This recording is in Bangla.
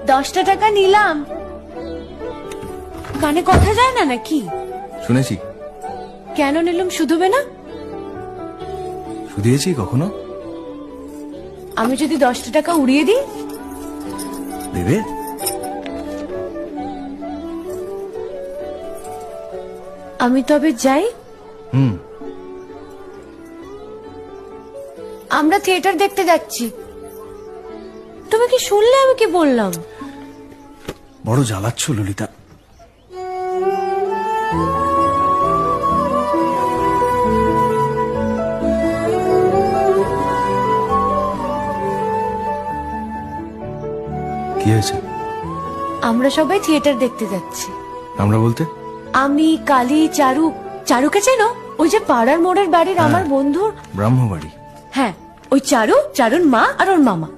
10টা টাকা নিলাম। কানে কথা যায় না নাকি? শুনেছি। কেন নিলাম? শুধবে না? শুধিয়েছি কখনো? আমি যদি 10টা টাকা উড়িয়ে দিই? দেবে? আমি তবে যাই। আমরা থিয়েটার দেখতে যাচ্ছি। তুমি কি শুনলে আমি কি বললাম? বড় জ্বালাচ্ছ ললিতা। কি হয়েছে? আমরা সবাই থিয়েটার দেখতে যাচ্ছি। আমরা বলতে? আমি, কালী, চারু। চারুকে চেনো? ওই যে পাড়ার মোড়ের বাড়ির আমার বন্ধুর ব্রাহ্মবাড়ি। হ্যাঁ, ওই চারু, চারুর মা আর ওর মামা।